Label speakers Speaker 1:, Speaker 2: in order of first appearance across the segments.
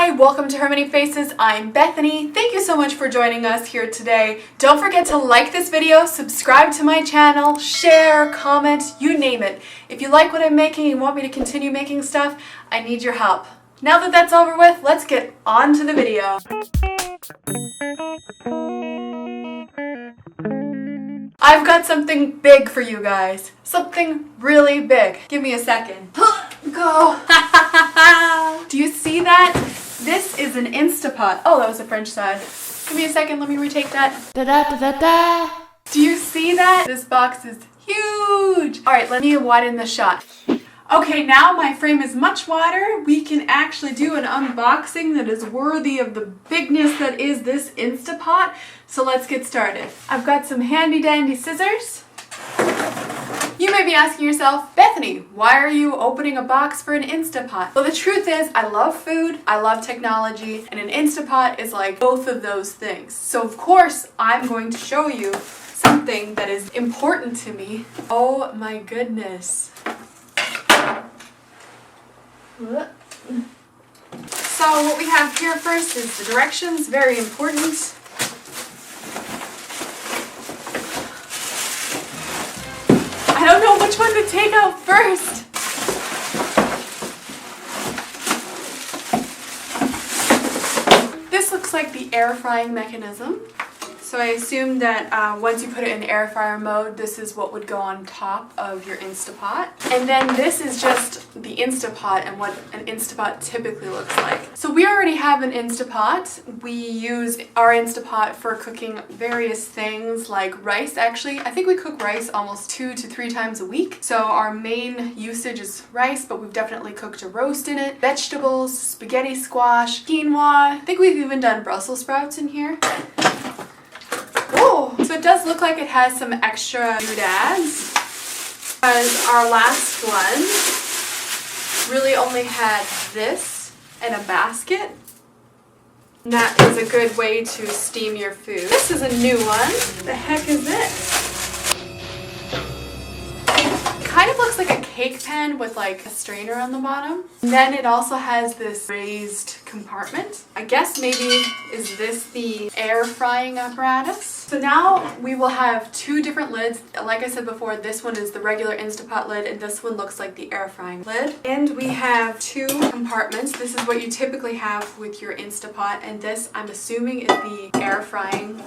Speaker 1: Hi, welcome to Her Many Faces. I'm Bethany. Thank you so much for joining us here today. Don't forget to like this video, subscribe to my channel, share, comment, you name it. If you like what I'm making and want me to continue making stuff, I need your help. Now that that's over with, let's get on to the video. I've got something big for you guys. Something really big. Give me a second. Go. Do you see that? This is an Instapot. Oh, that was the French side. Give me a second. Let me retake that. Da da da da da. Do you see that? This box is huge. All right, let me widen the shot. Okay, now my frame is much wider. We can actually do an unboxing that is worthy of the bigness that is this Instapot. So let's get started. I've got some handy dandy scissors. You may be asking yourself, Bethany, why are you opening a box for an Instapot? Well, the truth is, I love food, I love technology, and an Instapot is like both of those things. So of course, I'm going to show you something that is important to me. Oh my goodness. So what we have here first is the directions, very important. I don't know which one to take out first. This looks like the air frying mechanism. So I assume that once you put it in air fryer mode, this is what would go on top of your Instapot. And then this is just the Instapot and what an Instapot typically looks like. So we already have an Instapot. We use our Instapot for cooking various things like rice. Actually, I think we cook rice almost 2 to 3 times a week. So our main usage is rice, but we've definitely cooked a roast in it, vegetables, spaghetti squash, quinoa. I think we've even done Brussels sprouts in here. Oh, so it does look like it has some extra doodads, because our last one really only had this and a basket. And that is a good way to steam your food. This is a new one. The heck is it? Kind of looks like a cake pan with like a strainer on the bottom. And then it also has this raised compartment. I guess maybe is this the air frying apparatus? So now we will have 2 different lids. Like I said before, this one is the regular Instapot lid and this one looks like the air frying lid. And we have 2 compartments. This is what you typically have with your Instapot, and this I'm assuming is the air frying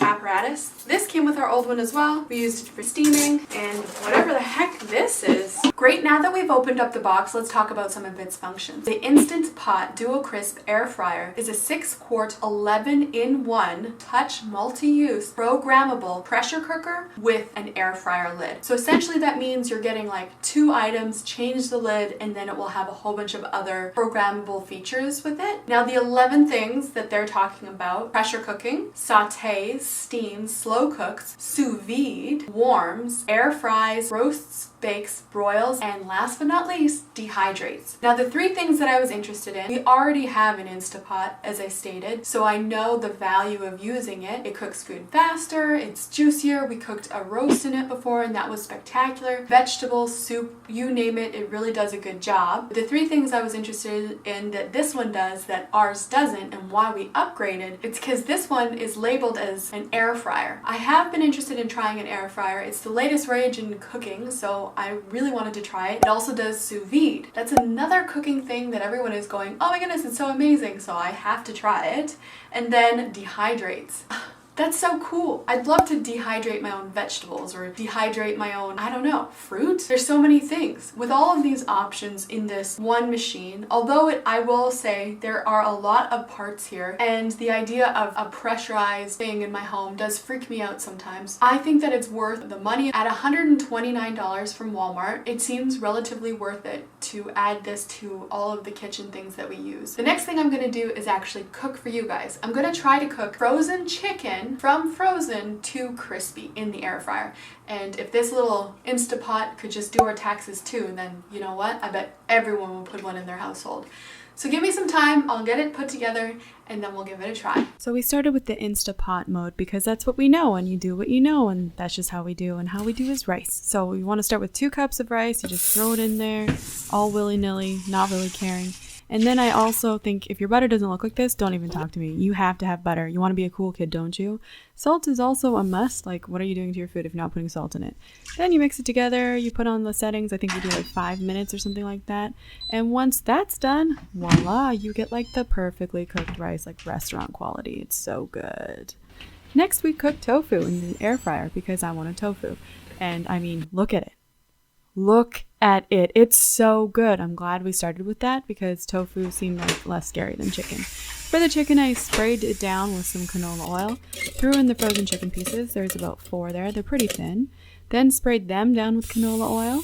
Speaker 1: apparatus. This came with our old one as well. We used it for steaming and whatever the heck this is. Great, now that we've opened up the box, let's talk about some of its functions. The Instant Pot Duo Crisp Air Fryer is a 6-quart, 11-in-1 touch multi-use programmable pressure cooker with an air fryer lid. So essentially that means you're getting like 2 items, change the lid, and then it will have a whole bunch of other programmable features with it. Now the 11 things that they're talking about: pressure cooking, sautés, steams, slow cooks, sous vide, warms, air fries, roasts, bakes, broils, and last but not least, dehydrates. Now the 3 things that I was interested in, we already have an Instapot, as I stated, so I know the value of using it. It cooks food faster, it's juicier. We cooked a roast in it before and that was spectacular. Vegetables, soup, you name it, it really does a good job. The 3 things I was interested in that this one does that ours doesn't, and why we upgraded, it's because this one is labeled as an air fryer. I have been interested in trying an air fryer. It's the latest rage in cooking, so I really wanted to try it. It also does sous vide. That's another cooking thing that everyone is going, oh my goodness, it's so amazing, so I have to try it. And then dehydrates. That's so cool. I'd love to dehydrate my own vegetables or dehydrate my own, I don't know, fruit. There's so many things. With all of these options in this one machine, although I will say there are a lot of parts here, and the idea of a pressurized thing in my home does freak me out sometimes. I think that it's worth the money. At $129 from Walmart, it seems relatively worth it to add this to all of the kitchen things that we use. The next thing I'm gonna do is actually cook for you guys. I'm gonna try to cook frozen chicken from frozen to crispy in the air fryer. And if this little Instapot could just do our taxes too, then you know what? I bet everyone will put one in their household. So give me some time, I'll get it put together, and then we'll give it a try. So we started with the Instapot mode because that's what we know, and you do what you know, and that's just how we do, and how we do is rice. So we want to start with 2 cups of rice. You just throw it in there, all willy-nilly, not really caring.
Speaker 2: And then I also think if your butter doesn't look like this, don't even talk to me. You have to have butter. You want to be a cool kid, don't you? Salt is also a must. Like, what are you doing to your food if you're not putting salt in it? Then you mix it together. You put on the settings. I think we do like 5 minutes or something like that. And once that's done, voila, you get like the perfectly cooked rice, like restaurant quality. It's so good. Next, we cook tofu in the air fryer because I wanted tofu. And I mean, look at it. Look at it. It's so good. I'm glad we started with that because tofu seemed like less scary than chicken. For the chicken, I sprayed it down with some canola oil, threw in the frozen chicken pieces. There's about 4 there. They're pretty thin. Then sprayed them down with canola oil.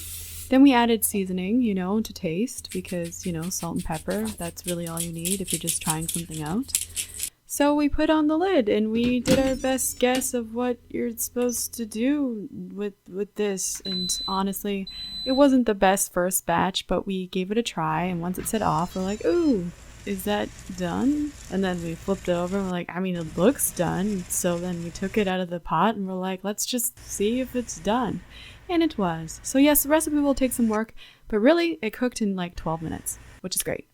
Speaker 2: Then we added seasoning, to taste because, salt and pepper. That's really all you need if you're just trying something out. So we put on the lid and we did our best guess of what you're supposed to do with this. And honestly, it wasn't the best first batch, but we gave it a try. And once it set off, we're like, ooh, is that done? And then we flipped it over and we're like, I mean, it looks done. So then we took it out of the pot and we're like, let's just see if it's done. And it was. So yes, the recipe will take some work, but really it cooked in like 12 minutes, which is great.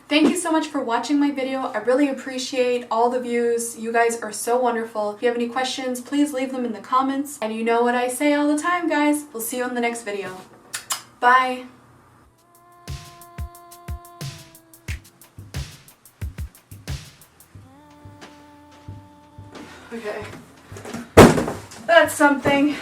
Speaker 1: Thank you so much for watching my video. I really appreciate all the views. You guys are so wonderful. If you have any questions, please leave them in the comments. And you know what I say all the time, guys. We'll see you in the next video. Bye. Okay. That's something.